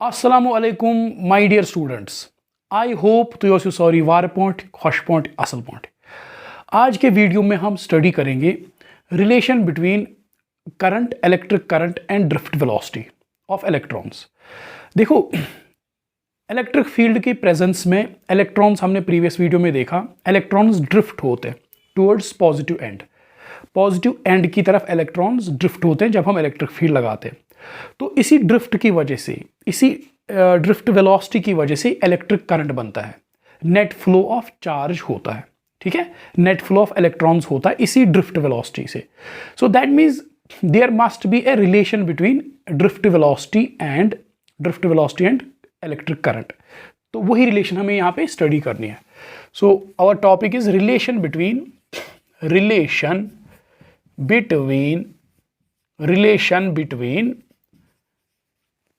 Assalamualaikum my dear students. I hope तो योसी sorry वार point खुश point असल पॉइंट। आज के वीडियो में हम स्टडी करेंगे relation between current, electric current and drift velocity of electrons. देखो, इलेक्ट्रिक फील्ड की प्रेजेंस में इलेक्ट्रॉन्स हमने प्रीवियस वीडियो में देखा, इलेक्ट्रॉन्स ड्रिफ्ट होते हैं towards positive and. Positive and की तरफ इलेक्ट्रॉन्स ड्रिफ्ट होते हैं जब हम इलेक्ट्रिक फील्ड लगाते हैं। तो इसी ड्रिफ्ट की वजह से, इसी ड्रिफ्ट वेलोसिटी की वजह से इलेक्ट्रिक करंट बनता है, नेट फ्लो ऑफ चार्ज होता है, ठीक है, नेट फ्लो ऑफ इलेक्ट्रॉन्स होता है इसी ड्रिफ्ट वेलोसिटी से। So that means there must be a relation between drift velocity and electric current. तो वही रिलेशन हमें यहाँ पे स्टडी करनी है। So our topic is relation between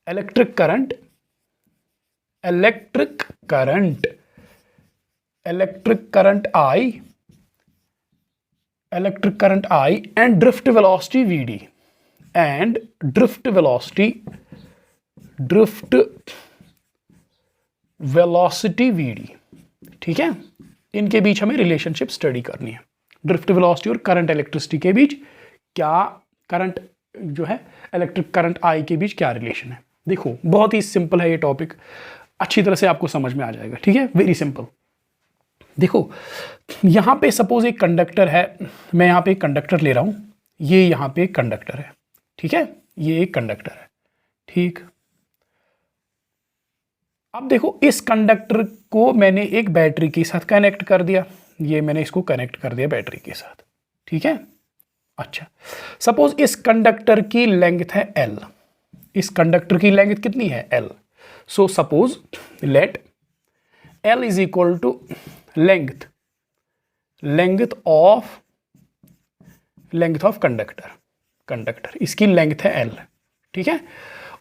electric current I and drift velocity Vd and drift velocity Vd, ठीक है। इनके बीच हमें रिलेशनशिप स्टडी करनी है। ड्रिफ्ट वेलोसिटी और करंट इलेक्ट्रिसिटी के बीच क्या, करंट जो है इलेक्ट्रिक करंट आई के बीच क्या रिलेशन है। देखो, बहुत ही सिंपल है ये टॉपिक, अच्छी तरह से आपको समझ में आ जाएगा, ठीक है, वेरी सिंपल। देखो, यहाँ पे सपोज एक कंडक्टर है, मैं यहाँ पे एक कंडक्टर ले रहा हूँ, ये यहाँ पे एक कंडक्टर है, ठीक है, ये एक कंडक्टर है, ठीक। अब देखो, इस कंडक्टर को मैंने एक बैटरी के साथ कनेक्ट कर दिया, ये मैंने इसको कनेक्ट कर दिया बैटरी के साथ, ठीक है। अच्छा, सपोज इस कंडक्टर की लेंथ है L, इस कंडक्टर की लेंथ कितनी है L। So suppose let L is equal to length of conductor, इसकी लेंथ है L, ठीक है।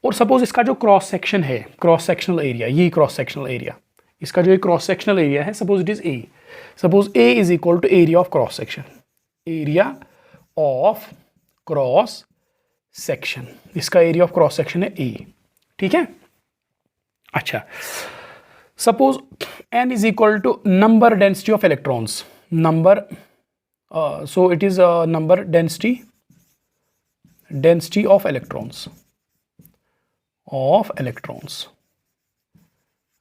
और सपोज इसका जो क्रॉस सेक्शन है, क्रॉस सेक्शनल एरिया, ये क्रॉस सेक्शनल एरिया, इसका जो क्रॉस सेक्शनल एरिया है, suppose it is A, suppose A is equal to area of cross section, area of cross section, इसका एरिया ऑफ क्रॉस सेक्शन है A, ठीक है। अच्छा, suppose N is equal to number density of electrons, number, so it is number density of electrons,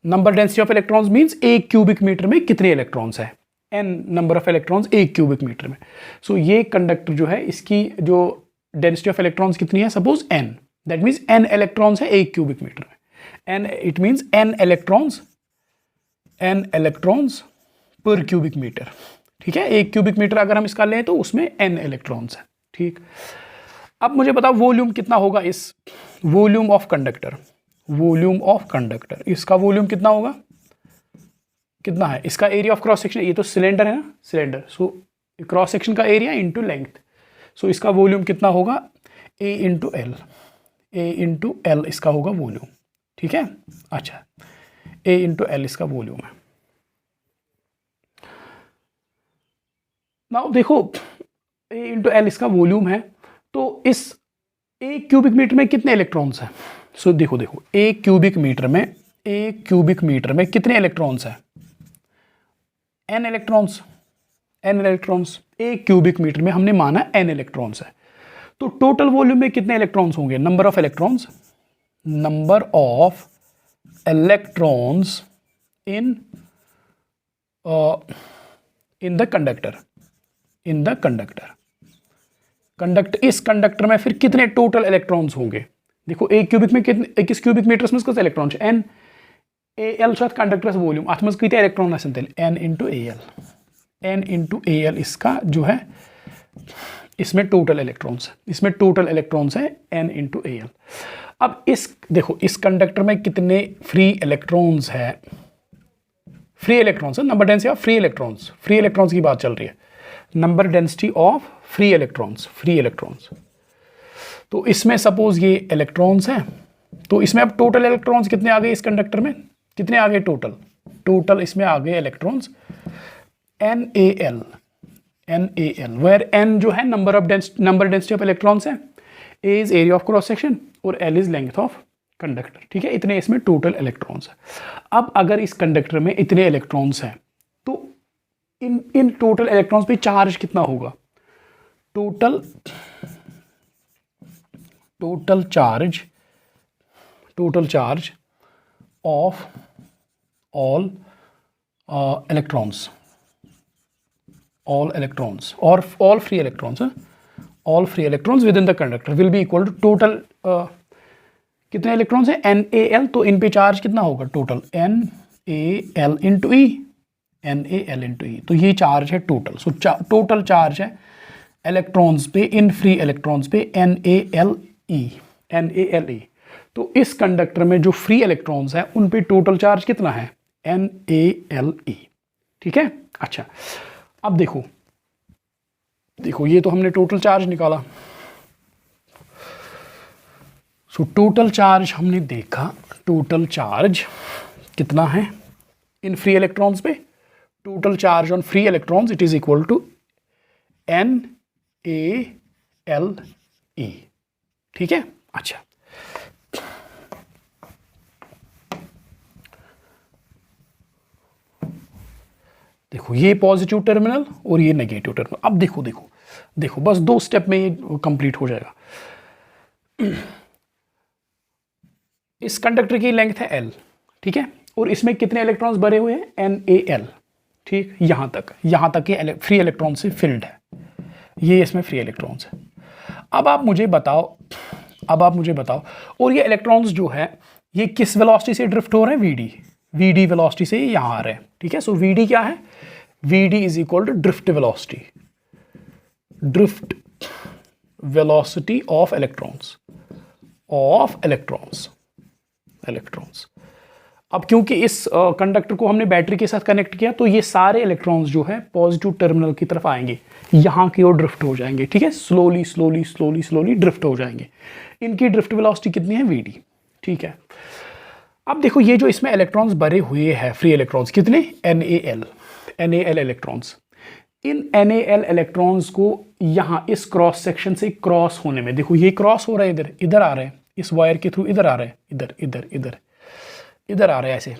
number density of electrons means एक cubic metre में कितने electrons है, n number of electrons एक cubic metre में। So ये conductor जो है, इसकी जो डेंसिटी ऑफ इलेक्ट्रॉन्स कितनी है, suppose n, that means n electrons है एक क्यूबिक मीटर में, n it means n electrons पर क्यूबिक मीटर, ठीक है। एक क्यूबिक मीटर अगर हम इसका लें तो उसमें n इलेक्ट्रॉन्स है, ठीक। अब मुझे बताओ वॉल्यूम कितना होगा, इस वॉल्यूम ऑफ कंडक्टर, इसका वॉल्यूम कितना होगा, कितना है, इसका एरिया ऑफ क्रॉस सेक्शन, ये तो सिलेंडर है ना, सिलेंडर, सो क्रॉस सेक्शन का एरिया इंटू लेंथ, सो इसका वॉल्यूम कितना होगा, A इंटू एल इसका होगा वॉल्यूम, ठीक है। अच्छा, A इंटू एल इसका वॉल्यूम है। नाउ देखो, A इंटू एल इसका वॉल्यूम है, तो इस एक क्यूबिक मीटर में कितने इलेक्ट्रॉन्स हैं। सो देखो, एक क्यूबिक मीटर में कितने इलेक्ट्रॉन्स हैं, n इलेक्ट्रॉन्स, एक क्यूबिक मीटर में हमने माना n इलेक्ट्रॉन्स है। तो टोटल वॉल्यूम में कितने इलेक्ट्रॉन्स होंगे, number of electrons in the conductor, इस कंडक्टर में फिर कितने टोटल इलेक्ट्रॉन्स होंगे। देखो, एक क्यूबिक में कितने, एक इस क्यूबिक मीटर में कितने electrons, n AL conductor volume अथ मज कितने इलेक्ट्रॉन n इंटू AL इसका जो है, इसमें टोटल इलेक्ट्रॉन्स है n इंटू AL। अब देखो, इस कंडक्टर में कितने फ्री इलेक्ट्रॉन्स है, number density of free electrons की बात चल रही है, number density of free electrons. तो इसमें सपोज ये इलेक्ट्रॉन्स हैं, तो इसमें अब टोटल इलेक्ट्रॉन्स कितने आ गए, इस कंडक्टर में कितने आ गए टोटल इसमें आ गए इलेक्ट्रॉन्स NaL, वेयर n जो है नंबर डेंसिटी ऑफ इलेक्ट्रॉन्स है, A is area of cross section और L is length of conductor, ठीक है, इतने इसमें टोटल इलेक्ट्रॉन्स है। अब अगर इस कंडक्टर में इतने इलेक्ट्रॉन्स हैं तो इन टोटल इलेक्ट्रॉन्स पे चार्ज कितना होगा? Total charge of all electrons और all free electrons with in the conductor will be equal to total कितने इलेक्ट्रॉन्स हैं? NaL, तो इन पे चार्ज कितना होगा? टोटल NaL इंटू ई, तो ये चार्ज है टोटल। सो टोटल चार्ज है इलेक्ट्रॉन्स पे, इन फ्री इलेक्ट्रॉन्स पे NaLe। तो इस कंडक्टर में जो फ्री इलेक्ट्रॉन्स हैं उन पे टोटल चार्ज कितना है? NaLe, ठीक है। अच्छा, अब देखो ये तो हमने टोटल चार्ज निकाला। सो टोटल चार्ज हमने देखा, टोटल चार्ज कितना है इन फ्री इलेक्ट्रॉन्स पे? Total charge on free electrons it is equal to NaLe, ठीक है। अच्छा, देखो ये पॉजिटिव टर्मिनल और ये नेगेटिव टर्मिनल। अब देखो बस 2 स्टेप में ये कंप्लीट हो जाएगा। इस कंडक्टर की लेंथ है L, ठीक है, और इसमें कितने इलेक्ट्रॉन्स भरे हुए हैं? NaL, ठीक, यहां तक ये फ्री इलेक्ट्रॉन से फिल्ड है, ये इसमें फ्री इलेक्ट्रॉन्स है। अब आप मुझे बताओ और ये इलेक्ट्रॉन्स जो है ये किस वेलोसिटी से ड्रिफ्ट हो रहे हैं? VD वेलोसिटी से यहां आ रहे हैं, ठीक है। सो VD क्या है? VD is equal to drift velocity of electrons. अब क्योंकि इस कंडक्टर को हमने बैटरी के साथ कनेक्ट किया तो ये सारे इलेक्ट्रॉन्स जो है पॉजिटिव टर्मिनल की तरफ आएंगे, यहाँ की ओर ड्रिफ्ट हो जाएंगे, ठीक है, स्लोली ड्रिफ्ट हो जाएंगे। इनकी ड्रिफ्ट वेलोसिटी कितनी है? VD, ठीक है। अब देखो ये जो इसमें इलेक्ट्रॉन्स भरे हुए हैं फ्री इलेक्ट्रॉन्स, कितने? NaL electrons. इन NaL इलेक्ट्रॉन्स को यहाँ इस क्रॉस सेक्शन से क्रॉस होने में, देखो ये क्रॉस हो रहा है, इधर आ रहे हैं, इस वायर के थ्रू इधर आ रहे हैं, इधर आ रहे हैं,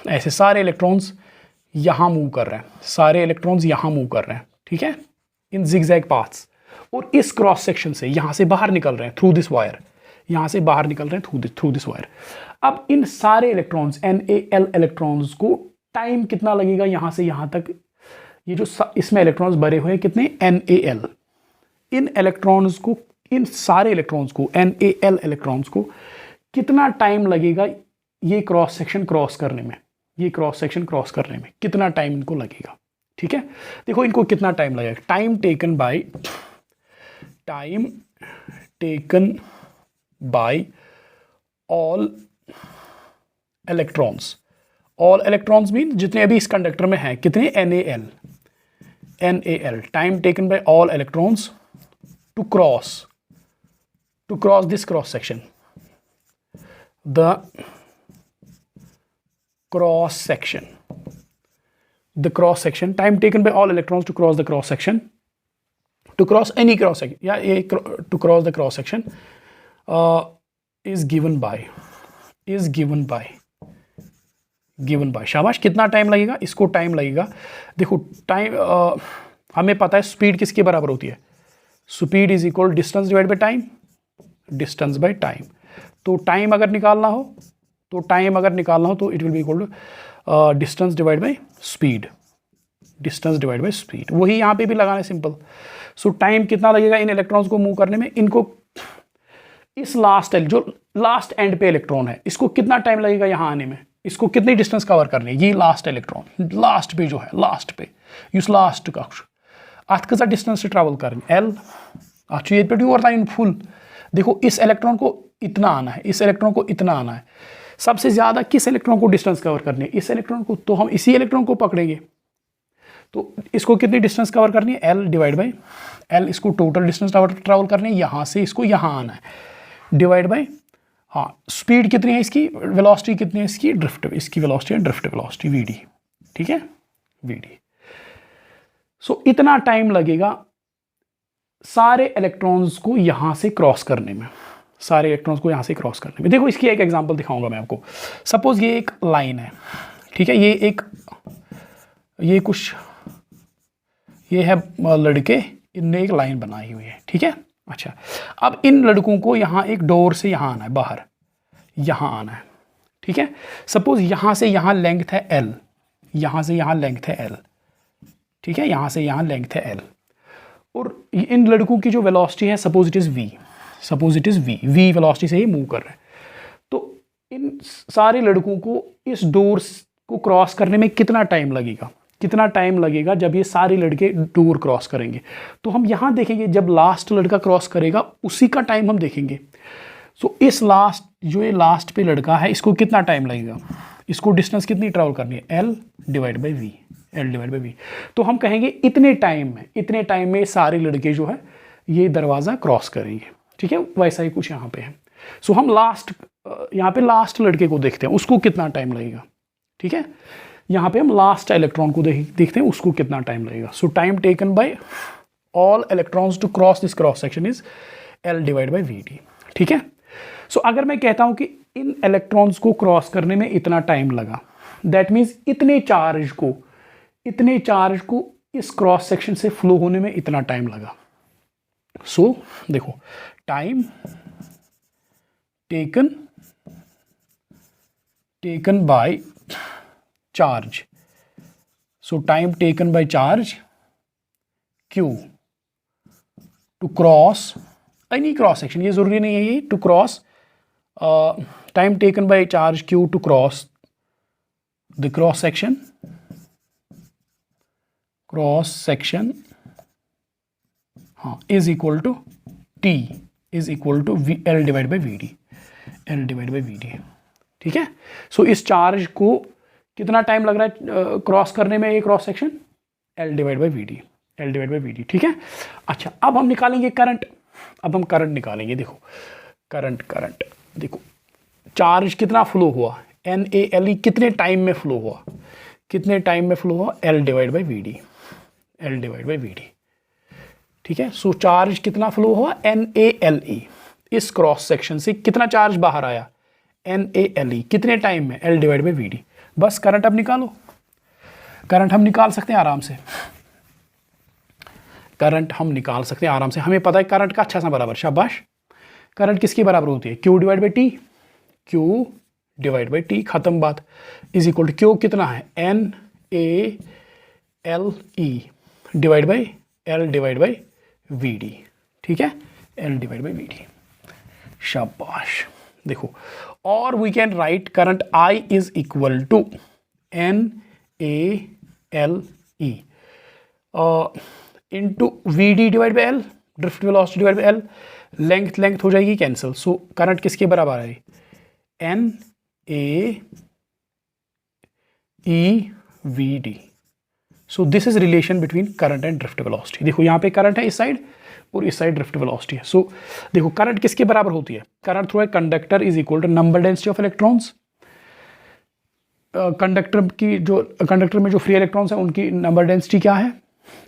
ऐसे सारे इलेक्ट्रॉन्स यहाँ मूव कर रहे हैं, ठीक है, इन जिगजैग पाथ्स। और इस क्रॉस सेक्शन से यहाँ से बाहर निकल रहे हैं through this wire, through this wire. अब इन सारे इलेक्ट्रॉन्स NaL इलेक्ट्रॉन्स को टाइम कितना लगेगा यहाँ से यहाँ तक? ये जो इसमें इलेक्ट्रॉन्स भरे हुए हैं कितने? NaL। इन सारे इलेक्ट्रॉन्स को NaL इलेक्ट्रॉन्स को कितना टाइम लगेगा ये क्रॉस सेक्शन क्रॉस करने में? कितना टाइम इनको लगेगा? ठीक है, देखो इनको कितना टाइम लगेगा। Time taken by all electrons mean जितने अभी इस कंडक्टर में हैं, कितने? NaL। Time taken by all electrons to cross this cross section, the cross section, time taken by all electrons to cross the cross section, to cross any cross section, to cross the cross section is given by शाबाश। कितना time लगेगा? इसको time लगेगा, देखो time हमें पता है speed किसके बराबर होती है? Speed is equal distance divide by time. तो टाइम अगर निकालना हो तो it will be equal to distance divide by speed. वही यहाँ पे भी लगाना है, सिंपल। सो टाइम कितना लगेगा इन इलेक्ट्रॉन्स को मूव करने में? इनको इस लास्ट एंड पे इलेक्ट्रॉन है, इसको कितना टाइम लगेगा यहाँ आने में? इसको कितनी डिस्टेंस कवर करनी है? ये लास्ट इलेक्ट्रॉन लास्ट पे इस लास्ट कक्ष अत कसा डिस्टेंस से ट्रैवल करनी? L अत ये पे और इन फुल। देखो इस इलेक्ट्रॉन को इतना आना है, सबसे ज्यादा किस इलेक्ट्रॉन को डिस्टेंस कवर करनी है? इस इलेक्ट्रॉन को। तो हम इसी इलेक्ट्रॉन को पकड़ेंगे, तो इसको कितनी डिस्टेंस कवर करनी है? L divide by L। इसको टोटल डिस्टेंस ट्रैवल करनी है, यहाँ से इसको यहाँ आना है, डिवाइड बाय स्पीड कितनी है इसकी, वेलोसिटी कितनी है इसकी, इसकी वेलोसिटी है ड्रिफ्ट वेलोसिटी VD, ठीक है, VD। सो इतना टाइम लगेगा सारे इलेक्ट्रॉन्स को यहाँ से क्रॉस करने में, सारे इलेक्ट्रॉन्स को यहाँ से क्रॉस करने में। देखो इसकी एक एग्जांपल दिखाऊंगा मैं आपको। सपोज ये एक लाइन है, ठीक है, ये है लड़के, इनने एक लाइन बनाई हुई है, ठीक है। अच्छा, अब इन लड़कों को यहाँ एक डोर से यहाँ आना है, बाहर यहाँ आना है, ठीक है। सपोज यहाँ से यहाँ लेंथ है L, यहाँ से यहाँ लेंथ है L, ठीक है, यहाँ से यहाँ लेंथ है L, और इन लड़कों की जो वेलोसिटी है suppose it is v velocity से ही मूव कर रहे हैं। तो इन सारे लड़कों को इस डोर को क्रॉस करने में कितना टाइम लगेगा जब ये सारे लड़के डोर क्रॉस करेंगे। तो हम यहाँ देखेंगे जब लास्ट लड़का क्रॉस करेगा उसी का टाइम हम देखेंगे। सो इस ये लास्ट पे लड़का है, इसको कितना टाइम लगेगा, इसको डिस्टेंस कितनी ट्रैवल करनी है, L डिवाइड बाई V। तो हम कहेंगे इतने टाइम में सारे लड़के जो है ये दरवाज़ा क्रॉस करेंगे, ठीक है। वैसा ही कुछ यहाँ पे है। सो हम यहाँ पे लास्ट लड़के को देखते हैं, उसको कितना टाइम लगेगा, ठीक है। यहाँ पे हम लास्ट इलेक्ट्रॉन को देखते हैं, उसको कितना टाइम लगेगा। So time taken by all electrons to cross this cross section is L divide by V, ठीक है। सो अगर मैं कहता हूँ कि इन इलेक्ट्रॉन्स को क्रॉस करने में इतना टाइम लगा, दैट मीन्स इतने चार्ज को इस क्रॉस सेक्शन से फ्लो होने में इतना टाइम लगा। सो देखो, time taken by charge, so time taken by charge Q to cross any cross section, ये जरूरी नहीं है ये to cross, time taken by charge Q to cross the cross section हाँ is equal to T is equal to L divide by V D, ठीक है। सो इस charge को कितना टाइम लग रहा है क्रॉस करने में, ये cross section L divide by V D, ठीक है। अच्छा, अब हम निकालेंगे करंट, निकालेंगे। देखो करंट देखो, चार्ज कितना फ्लो हुआ, NaLe कितने टाइम में फ्लो हुआ, L divide by V D, ठीक है। सो चार्ज कितना फ्लो हुआ, NaLe, इस क्रॉस सेक्शन से कितना चार्ज बाहर आया, NaLe, कितने टाइम में, L divide by V D. बस करंट अब निकालो। करंट हम निकाल सकते हैं आराम से, हमें पता है करंट का अच्छा सा बराबर, शाबाश। करंट किसके बराबर होती है, Q डिवाइड बाई टी, खत्म बात। इज इक्वल टू Q कितना है, NaLe divide by L divide by V D, ठीक है, L divide by V D, शाबाश। देखो, और we can write current I is equal to NaLe into VD divide by L, drift velocity divide by L, length हो जाएगी cancel. So current किसके बराबर है, NaEVD। So this is relation between current and drift velocity. देखो यहाँ पे current है इस साइड और इस साइड ड्रिफ्ट वेलोसिटी है। सो देखो करंट किसके बराबर होती है, current through a conductor is equal to number density of electrons. Conductor में जो फ्री इलेक्ट्रॉन्स है उनकी नंबर डेंसिटी क्या है,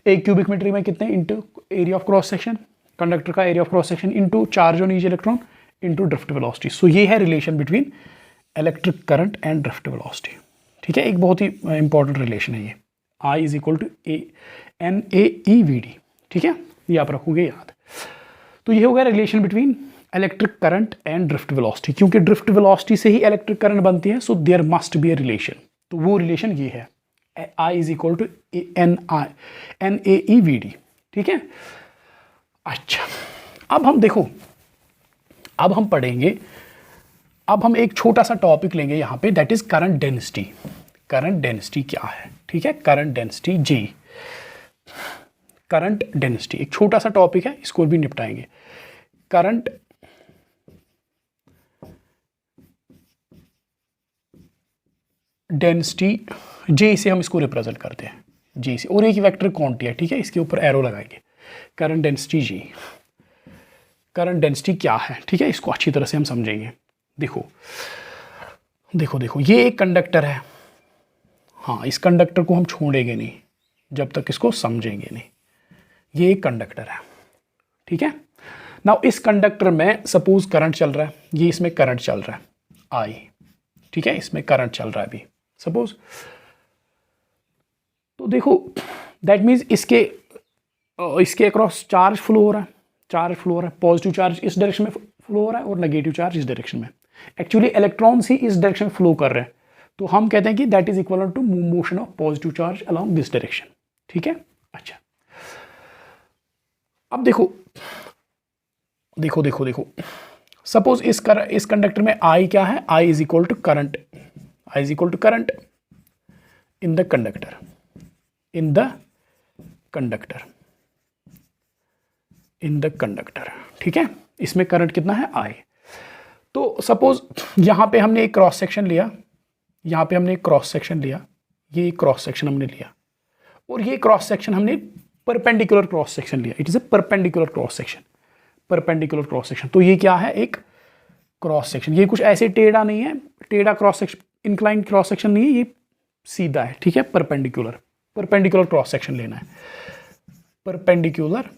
एक क्यूबिक मीटर में कितने, into area of cross section, conductor का area of cross section into charge on each electron into drift velocity. So ये है relation between electric current and drift velocity, ठीक है। एक बहुत ही इंपॉर्टेंट रिलेशन है ये, I is equal to NaEVD, ठीक है, ये आप रखोगे याद। तो ये हो गया relation between electric current and drift velocity, क्योंकि ड्रिफ्ट वेलोसिटी से ही इलेक्ट्रिक करंट बनती है। So there must be a relation, तो वो रिलेशन ये है, I is equal to NaEVD, ठीक है। अच्छा, अब हम देखो, अब हम पढ़ेंगे, अब हम एक छोटा सा टॉपिक लेंगे यहाँ पे, that is current density. Current density क्या है, ठीक है, current density G, current density एक छोटा सा टॉपिक है, इसको भी निपटाएंगे। करंट डेंसिटी J से हम इसको रिप्रेजेंट करते हैं, J से, और एक वेक्टर क्वांटिटी है, ठीक है, इसके ऊपर एरो लगाएंगे। Current density G, current density क्या है, ठीक है, इसको अच्छी तरह से हम समझेंगे। देखो ये एक कंडक्टर है, हाँ, इस कंडक्टर को हम छोड़ेंगे नहीं जब तक इसको समझेंगे नहीं। ये एक कंडक्टर है, ठीक है। नाउ इस कंडक्टर में सपोज करंट चल रहा है, ये इसमें करंट चल रहा है आई, ठीक है, इसमें करंट चल रहा है अभी सपोज। तो देखो दैट मीन्स इसके अक्रॉस चार्ज फ्लो हो रहा है, चार्ज फ्लो हो रहा है, पॉजिटिव चार्ज इस डायरेक्शन में फ्लो हो रहा है और नेगेटिव चार्ज इस डायरेक्शन में। एक्चुअली इलेक्ट्रॉन्स ही इस डायरेक्शन फ्लो कर रहे हैं, तो हम कहते हैं कि that is equal to motion of positive charge along this direction, ठीक है। अच्छा अब देखो देखो देखो देखो सपोज इस कंडक्टर में आई क्या है, I is equal to current, I is equal to current in the conductor, in the conductor, in the conductor, ठीक है। इसमें करंट कितना है आई। तो सपोज यहां पे हमने एक क्रॉस सेक्शन लिया, यहां पे हमने एक क्रॉस सेक्शन लिया, ये क्रॉस सेक्शन हमने लिया और ये क्रॉस सेक्शन हमने परपेंडिकुलर क्रॉस सेक्शन लिया, it is a perpendicular cross section, perpendicular cross section. तो ये क्या है, एक क्रॉस सेक्शन, ये कुछ ऐसे टेढ़ा नहीं है, टेढ़ा cross section, incline cross section नहीं है, ये सीधा है, ठीक है, परपेंडिकुलर, परपेंडिकुलर क्रॉस सेक्शन लेना है, परपेंडिकुलर,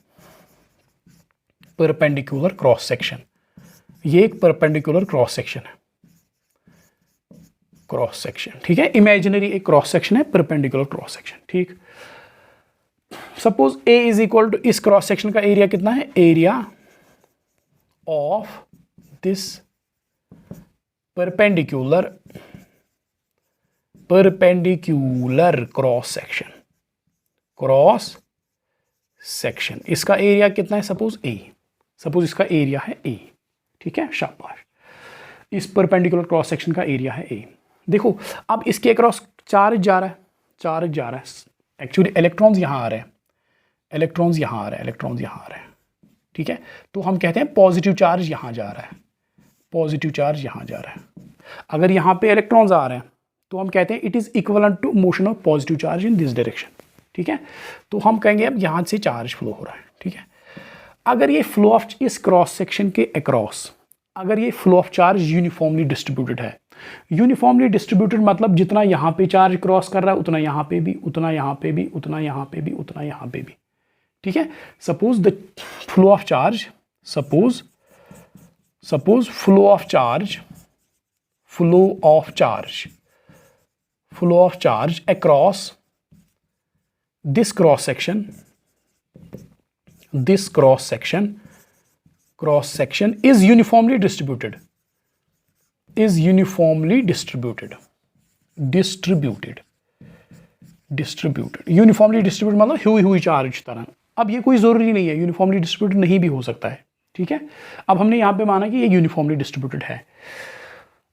परपेंडिकुलर क्रॉस सेक्शन, ये एक परपेंडिकुलर क्रॉस सेक्शन है, क्रॉस सेक्शन, ठीक है, इमेजिनरी एक क्रॉस सेक्शन है, परपेंडिकुलर क्रॉस सेक्शन, ठीक। Suppose A is equal to, इस क्रॉस सेक्शन का एरिया कितना है, area of this perpendicular, perpendicular cross section, cross section, इसका एरिया कितना है, सपोज ए, सपोज इसका एरिया है ए, ठीक है, शाबाश, इस परपेंडिकुलर क्रॉस सेक्शन का एरिया है ए। देखो अब इसके अक्रॉस चार्ज जा रहा है, चार्ज जा रहा है, एक्चुअली इलेक्ट्रॉन्स यहां आ रहे हैं, इलेक्ट्रॉन्स यहां आ रहे हैं, इलेक्ट्रॉन्स यहां आ रहे हैं, ठीक है। तो हम कहते हैं पॉजिटिव चार्ज यहां जा रहा है, पॉजिटिव चार्ज यहां जा रहा है। अगर यहां पे इलेक्ट्रॉन्स आ रहे हैं तो हम कहते हैं it is equivalent to motion of positive charge in this direction, ठीक है। तो हम कहेंगे अब यहां से चार्ज फ्लो हो रहा है, ठीक है। अगर ये फ्लो ऑफ इस क्रॉस सेक्शन के अक्रॉस, अगर ये flow of charge uniformly distributed है, यूनिफॉर्मली डिस्ट्रीब्यूटेड मतलब जितना यहाँ पे चार्ज क्रॉस कर रहा है उतना यहाँ पे भी, उतना यहाँ पे भी, उतना यहाँ पे भी, उतना यहाँ पे भी, ठीक है। Suppose the flow of charge, suppose flow of charge, flow of charge, flow of charge across this cross section, this cross section is uniformly distributed, is uniformly distributed, distributed, uniformly distributed मतलब हुई charge तरह। अब ये कोई जरूरी नहीं है, uniformly distributed नहीं भी हो सकता है, ठीक है। अब हमने यहां पे माना कि ये यूनिफॉर्मली डिस्ट्रीब्यूटेड है।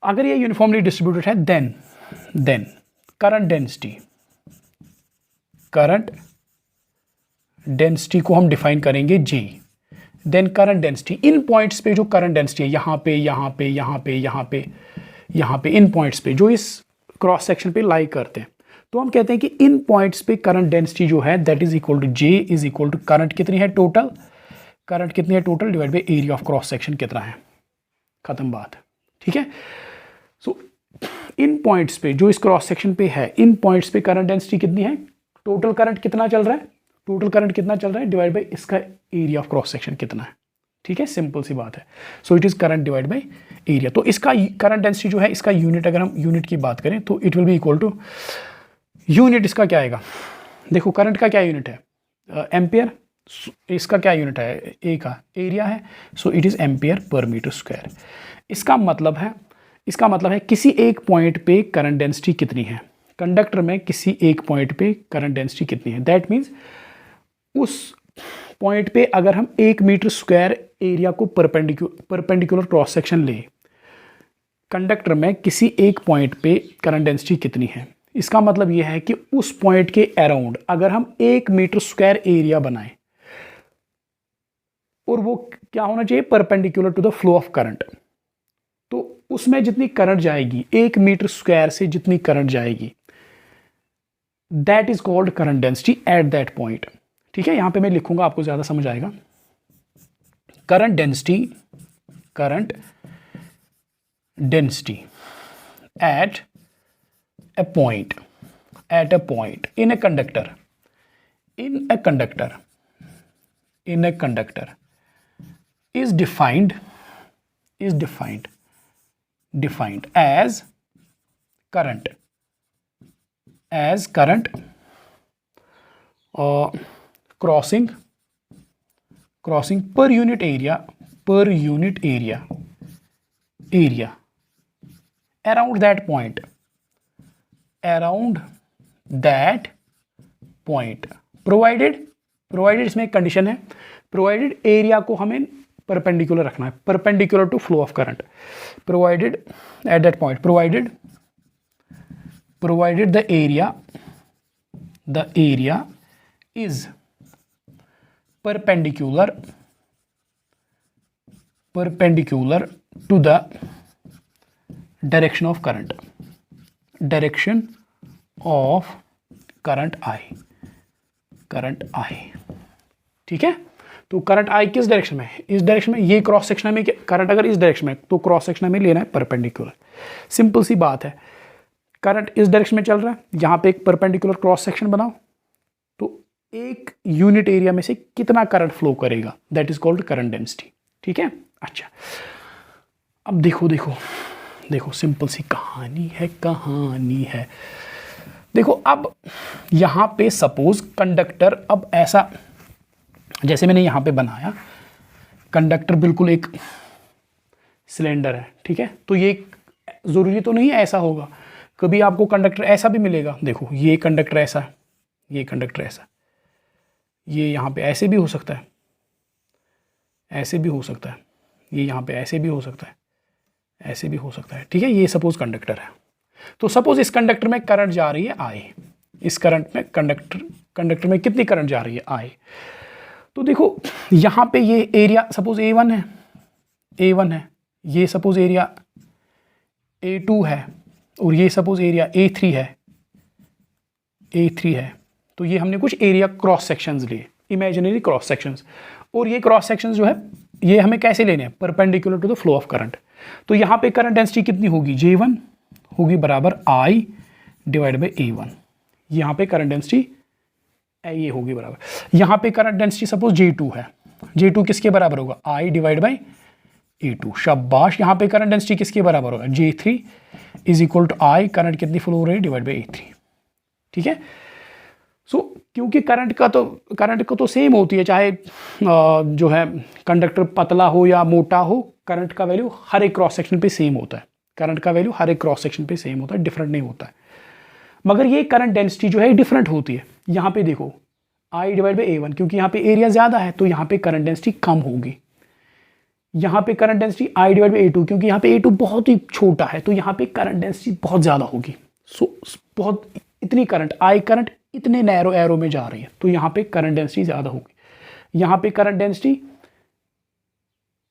अगर ये यूनिफॉर्मली डिस्ट्रीब्यूटेड है then current density, current density को हम डिफाइन करेंगे J, देन करंट डेंसिटी इन पॉइंट्स पे, जो करंट डेंसिटी है यहाँ पे, यहाँ पे, यहाँ पे, यहाँ पे, यहाँ पे, इन पॉइंट्स पे जो इस क्रॉस सेक्शन पे लाई करते हैं, तो हम कहते हैं कि इन पॉइंट्स पे करंट डेंसिटी जो है that is equal to J is equal to current कितनी है टोटल, करंट कितनी है total divide by area of cross section कितना है, खत्म बात, ठीक है। सो इन पॉइंट्स पे जो इस क्रॉस सेक्शन पे है, इन पॉइंट्स पे करंट डेंसिटी कितनी है, टोटल करंट कितना चल रहा है, टोटल करंट कितना चल रहा है डिवाइड बाई इसका एरिया ऑफ क्रॉस सेक्शन कितना है, ठीक है, सिंपल सी बात है। सो it is current divide by area. तो इसका करंट डेंसिटी जो है, इसका यूनिट अगर हम यूनिट की बात करें तो it will be equal to, unit इसका क्या आएगा, देखो करंट का क्या यूनिट है, एम्पियर, इसका क्या यूनिट है, ए का एरिया है, सो it is ampere per metre square. इसका मतलब है किसी एक पॉइंट पे करंट डेंसिटी कितनी है, कंडक्टर में किसी एक पॉइंट पे करंट डेंसिटी कितनी है, दैट मीन्स उस पॉइंट पे अगर हम 1 मीटर स्क्वायर एरिया को परपेंडिकुलर क्रॉस सेक्शन ले, कंडक्टर में किसी एक पॉइंट पे करंट डेंसिटी कितनी है, इसका मतलब यह है कि उस पॉइंट के अराउंड अगर हम 1 मीटर स्क्वायर एरिया बनाएं और वो क्या होना चाहिए, perpendicular to the flow of current, तो उसमें जितनी करंट जाएगी 1 मीटर स्क्वायर से जितनी करंट जाएगी that is called current density eight that point, ठीक है। यहां पे मैं लिखूंगा, आपको ज्यादा समझ आएगा। Current density eight a point in a conductor is defined as current crossing per unit area around that point provided इसमें एक कंडीशन है, प्रोवाइडेड एरिया को हमें परपेंडिकुलर रखना है, perpendicular to flow of current, provided at that point, provided the area is perpendicular to the direction of current I, ठीक है। तो करंट आई किस डायरेक्शन में है, इस डायरेक्शन में, ये क्रॉस सेक्शन में, करंट अगर इस डायरेक्शन में तो क्रॉस सेक्शन में लेना है परपेंडिकुलर, सिंपल सी बात है। करंट इस डायरेक्शन में चल रहा है, यहाँ पे एक परपेंडिकुलर क्रॉस सेक्शन बनाओ, तो एक यूनिट एरिया में से कितना करंट फ्लो करेगा, that is called current density, ठीक है। अच्छा, अब देखो सिंपल सी कहानी है। देखो अब यहाँ पे सपोज कंडक्टर, अब ऐसा जैसे मैंने यहाँ पे बनाया, कंडक्टर बिल्कुल एक सिलेंडर है, ठीक है। तो ये ज़रूरी तो नहीं ऐसा होगा, कभी आपको कंडक्टर ऐसा भी मिलेगा। देखो ये कंडक्टर ऐसा, ये कंडक्टर ऐसा, ये यहाँ पे ऐसे भी हो सकता है, ऐसे भी हो सकता है, ये यहाँ पे ऐसे भी हो सकता है, ऐसे भी हो सकता है, ठीक है। ये सपोज कंडक्टर है, तो सपोज इस कंडक्टर में करंट जा रही है आई, इस करंट में कंडक्टर में कितनी करंट जा रही है आई। तो देखो यहाँ पे ये एरिया सपोज A1 है, ये सपोज एरिया A2 है, और ये सपोज एरिया A3 है। तो ये हमने कुछ एरिया क्रॉस सेक्शंस लिए, इमेजिनरी क्रॉस सेक्शंस, और ये क्रॉस सेक्शंस जो है ये हमें कैसे लेने हैं, perpendicular to the flow of current. तो यहाँ पे करंट डेंसिटी कितनी होगी, J1 होगी बराबर I डिवाइड बाई A1। यहाँ पे करंट डेंसिटी ये होगी बराबर, यहाँ पे करंट डेंसिटी सपोज J2 है, J2 किसके बराबर होगा, I डिवाइड बाई A2। शाबाश, यहाँ पे करंट डेंसिटी किसके बराबर होगा, J3 is equal to I, current कितनी फ्लो हो रही है डिवाइड बाई A3, ठीक है। सो क्योंकि करंट का तो सेम होती है, चाहे जो है कंडक्टर पतला हो या मोटा हो, करंट का वैल्यू हर एक क्रॉस सेक्शन पे सेम होता है, करंट का वैल्यू हर एक क्रॉस सेक्शन पे सेम होता है, डिफरेंट नहीं होता है। मगर ये करंट डेंसिटी जो है डिफरेंट होती है। यहाँ पे देखो I डिवाइड बाई A1, क्योंकि यहाँ पे एरिया ज़्यादा है तो यहाँ पे करंट डेंसिटी कम होगी। यहाँ पे current density I divide by A2, क्योंकि यहाँ पे A2 बहुत ही छोटा है तो यहाँ पे करंट डेंसिटी बहुत ज़्यादा होगी। सो बहुत इतनी करंट, I करंट इतने नैरो एरो में जा रही है तो यहाँ पे करंट डेंसिटी ज़्यादा होगी, यहाँ पे करंट डेंसिटी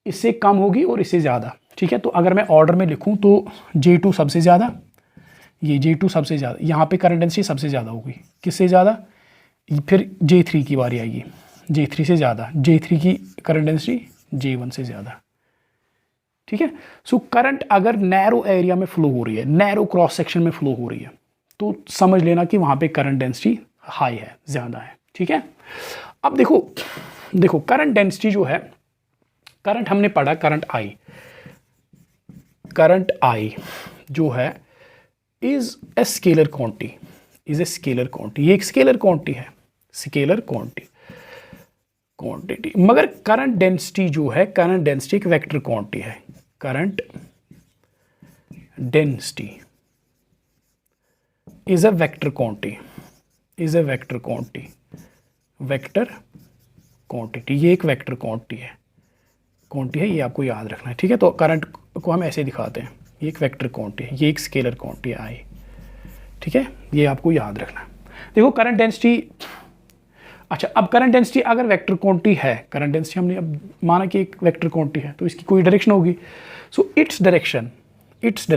इससे कम होगी और इससे ज़्यादा, ठीक है। तो अगर मैं ऑर्डर में लिखूँ तो J2 सबसे ज़्यादा, ये J2 सबसे ज़्यादा, यहाँ पे करंट डेंसिटी सबसे ज़्यादा होगी, किससे ज़्यादा, फिर J3 की बारी आएगी, J3 से ज़्यादा, J3 की करंट डेंसिटी J1 से ज़्यादा, ठीक है। सो करंट अगर नैरो एरिया में फ्लो हो रही है, नैरो क्रॉस सेक्शन में फ्लो हो रही है, तो समझ लेना कि वहाँ पे करंट डेंसिटी हाई है, ज़्यादा है, ठीक है। अब देखो करंट डेंसिटी जो है, करंट हमने पढ़ा करंट I जो है इज ए स्केलर क्वांटिटी, ये एक स्केलर क्वांटिटी है, स्केलर क्वांटिटी। मगर करंट डेंसिटी जो है, करंट डेंसिटी एक वेक्टर क्वांटिटी है, current density is a vector quantity, vector quantity, ये एक वेक्टर क्वांटिटी है, ये आपको याद रखना है, ठीक है। तो करंट को हम ऐसे दिखाते हैं, ये एक वेक्टर क्वांटिटी है, ये एक स्केलर क्वांटिटी है I, ठीक है, ये आपको याद रखना है। देखो करंट डेंसिटी, अच्छा अब करंट डेंसिटी अगर वेक्टर क्वांटिटी है, करंट डेंसिटी हमने अब माना कि एक वेक्टर क्वांटिटी है तो इसकी कोई डायरेक्शन होगी। सो इट्स डायरेक्शन इसकी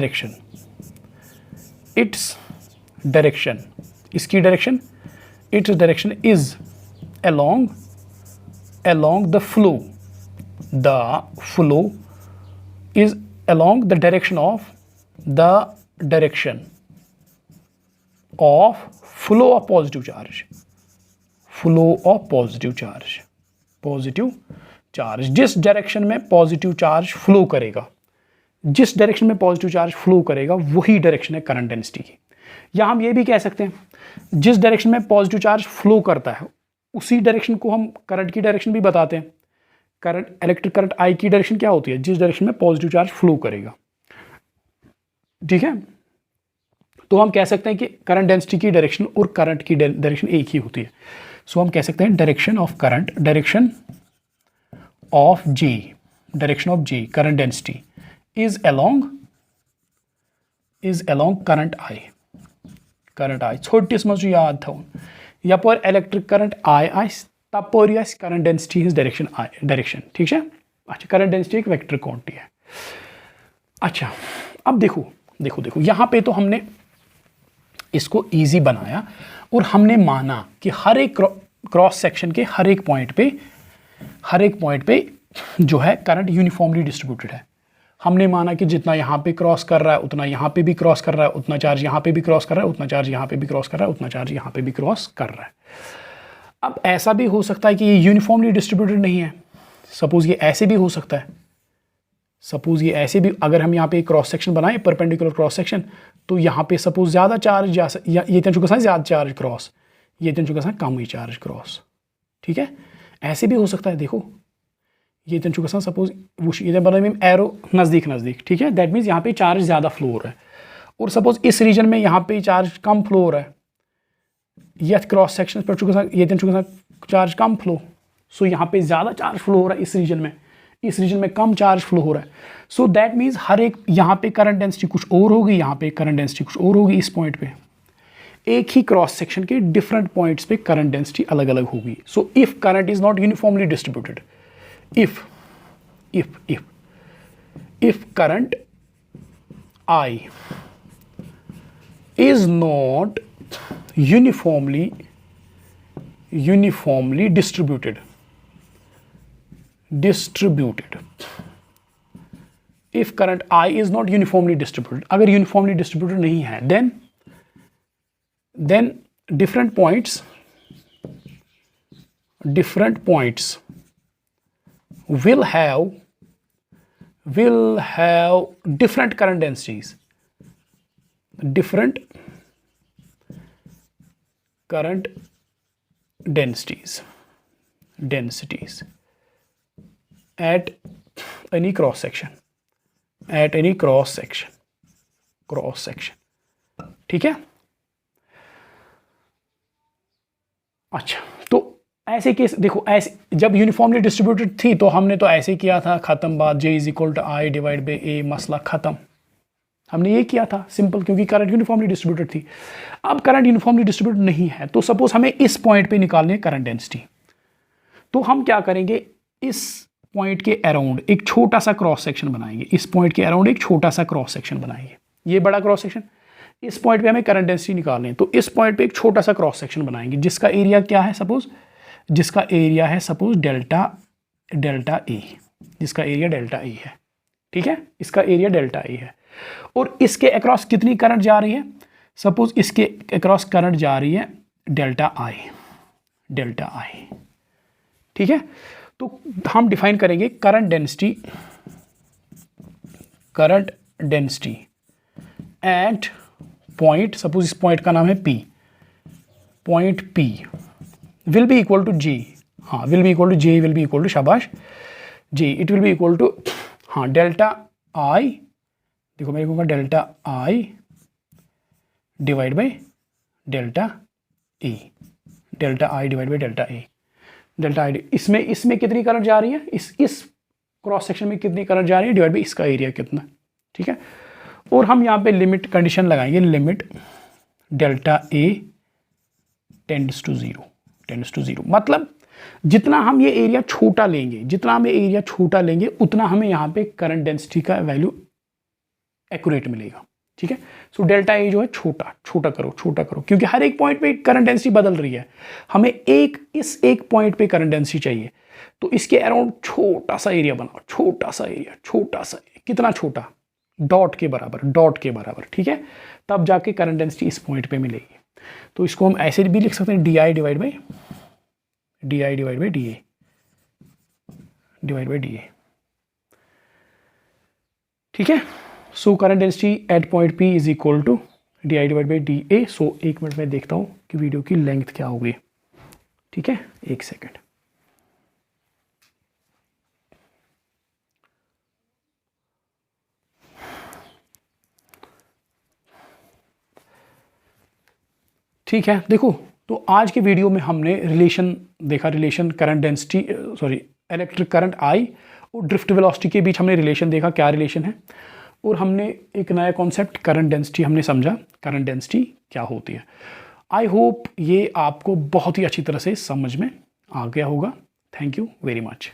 direction, its direction is along the flow is along the direction of flow of positive charge, जिस डायरेक्शन में पॉजिटिव चार्ज फ्लो करेगा, जिस डायरेक्शन में पॉजिटिव चार्ज फ्लो करेगा वही डायरेक्शन है करंट डेंसिटी की। या हम ये भी कह सकते हैं जिस डायरेक्शन में पॉजिटिव चार्ज फ्लो करता है उसी डायरेक्शन को हम करंट की डायरेक्शन भी बताते हैं। करंट, इलेक्ट्रिक करंट आई की डायरेक्शन क्या होती है? जिस डायरेक्शन में पॉजिटिव चार्ज फ्लो करेगा। ठीक है, तो हम कह सकते हैं कि करंट डेंसिटी की डायरेक्शन और करंट की डायरेक्शन एक ही होती है। सो हम कह सकते हैं direction of current, direction of J current density is along current I. छोटिस मज याद थवन यपर इलेक्ट्रिक करंट आई तपर करंट डेंसिटी हिज डायरेक्शन। ठीक है, अच्छा, करंट डेंसिटी एक वेक्टर क्वांटिटी है। अच्छा, अब देखो यहाँ पे तो हमने इसको इजी बनाया और हमने माना कि हर एक क्रॉस सेक्शन के हर एक पॉइंट पे जो है करंट यूनिफॉर्मली डिस्ट्रीब्यूटेड है। हमने माना कि जितना यहाँ पे क्रॉस कर रहा है उतना यहाँ पे भी क्रॉस कर रहा है, उतना चार्ज यहाँ पे भी क्रॉस कर रहा है, उतना चार्ज यहाँ पे भी क्रॉस कर रहा है, उतना चार्ज यहाँ पे भी क्रॉस कर रहा है। अब ऐसा भी हो सकता है कि ये यूनिफॉर्मली डिस्ट्रीब्यूटेड नहीं है। सपोज ये ऐसे भी हो सकता है, सपोज ये ऐसे भी, अगर हम यहाँ पे क्रॉस सेक्शन बनाए परपेंडिकुलर क्रॉस सेक्शन, तो यहाँ पे सपोज ज़्यादा चार्ज या ये तेन चुका ज़्यादा चार्ज क्रॉस, ये तेन चुका कम ही चार्ज क्रॉस। ठीक है, ऐसे भी हो सकता है। देखो ये तेन चुका सपोज वो ये बना में एरो नज़दीक। ठीक है, दैट मीन्स यहाँ पे चार्ज ज़्यादा फ्लो हो रहा है और सपोज इस रीजन में यहाँ पे चार्ज कम फ्लो हो रहा है। यह क्रॉस सेक्शन पर चुका ये तेन चुका चार्ज कम फ्लो, सो यहाँ पे ज़्यादा चार्ज फ्लो हो रहा है इस रीजन में कम चार्ज फ्लो हो रहा है। सो दैट मीन्स हर एक यहाँ पे करंट डेंसिटी कुछ और होगी, यहाँ पे करंट डेंसिटी कुछ और होगी। इस पॉइंट पे एक ही क्रॉस सेक्शन के डिफरेंट पॉइंट्स पे करंट डेंसिटी अलग अलग होगी। So if current is not uniformly distributed, if current I is not uniformly distributed, if current I is not uniformly distributed, अगर uniformly distributed नहीं है, then different points will have different current densities, at any cross section, ठीक है। अच्छा, तो ऐसे case देखो, ऐसे जब यूनिफॉर्मली डिस्ट्रीब्यूटेड थी तो हमने तो ऐसे किया था, ख़त्म बात, J is equal to I divide by A, मसला ख़त्म। हमने ये किया था सिंपल, क्योंकि करंट यूनिफॉर्मली डिस्ट्रीब्यूटेड थी। अब करंट यूनिफॉर्मली डिस्ट्रीब्यूटेड नहीं है, तो सपोज हमें इस पॉइंट पे निकालनी है करंट डेंसिटी। तो हम क्या करेंगे, इस पॉइंट के अराउंड एक छोटा सा क्रॉस सेक्शन बनाएंगे। इस पॉइंट के अराउंड एक छोटा सा क्रॉस सेक्शन बनाएंगे, ये बड़ा क्रॉस सेक्शन। इस पॉइंट पे हमें करंट डेंसिटी निकालनी है, तो इस पॉइंट पे एक छोटा सा क्रॉस सेक्शन बनाएंगे जिसका एरिया क्या है, सपोज डेल्टा ए, जिसका एरिया डेल्टा ए है। ठीक है, इसका एरिया डेल्टा ए है और इसके अक्रॉस कितनी करंट जा रही है, सपोज इसके अक्रॉस करंट जा रही है डेल्टा आई। ठीक है, तो हम डिफाइन करेंगे current density at point, suppose इस पॉइंट का नाम है P, point P will be equal to G, हाँ will be equal to J, will be equal to शाबाश J, it will be equal to हाँ डेल्टा आई, देखो मैं लिखूँगा delta I divide by delta E, delta I divide by delta A, delta I. इसमें कितनी current जा रही है, इस क्रॉस सेक्शन में कितनी करंट जा रही है डिवाइड बाई इसका एरिया कितना। ठीक है, और हम यहाँ पे लिमिट कंडीशन लगाएंगे, limit delta A tends to zero, मतलब जितना हम ये एरिया छोटा लेंगे उतना हमें यहाँ पे करंट डेंसिटी का वैल्यू एक्यूरेट मिलेगा। ठीक है, सो डेल्टा ए जो है छोटा करो, क्योंकि हर एक पॉइंट पे करंट डेंसिटी बदल रही है। हमें इस एक पॉइंट पे करंट डेंसिटी चाहिए, तो इसके अराउंड छोटा सा एरिया बनाओ, छोटा सा एरिया, कितना छोटा, डॉट के बराबर। ठीक है, तब जाके करंट डेंसिटी इस पॉइंट पे मिलेगी। तो इसको हम ऐसे भी लिख सकते हैं, D I divide by D A, divide by D A. ठीक है, so current density at point P is equal to D I divide by D A. So एक मिनट में देखता हूँ कि वीडियो की लेंथ क्या होगी। ठीक है, एक सेकेंड। ठीक है, देखो तो आज के वीडियो में हमने रिलेशन देखा, relation current density electric current आई और ड्रिफ्ट वेलोसिटी के बीच हमने रिलेशन देखा, क्या रिलेशन है। और हमने एक नया कॉन्सेप्ट करंट डेंसिटी हमने समझा, करंट डेंसिटी क्या होती है। आई होप ये आपको बहुत ही अच्छी तरह से समझ में आ गया होगा। Thank you very much.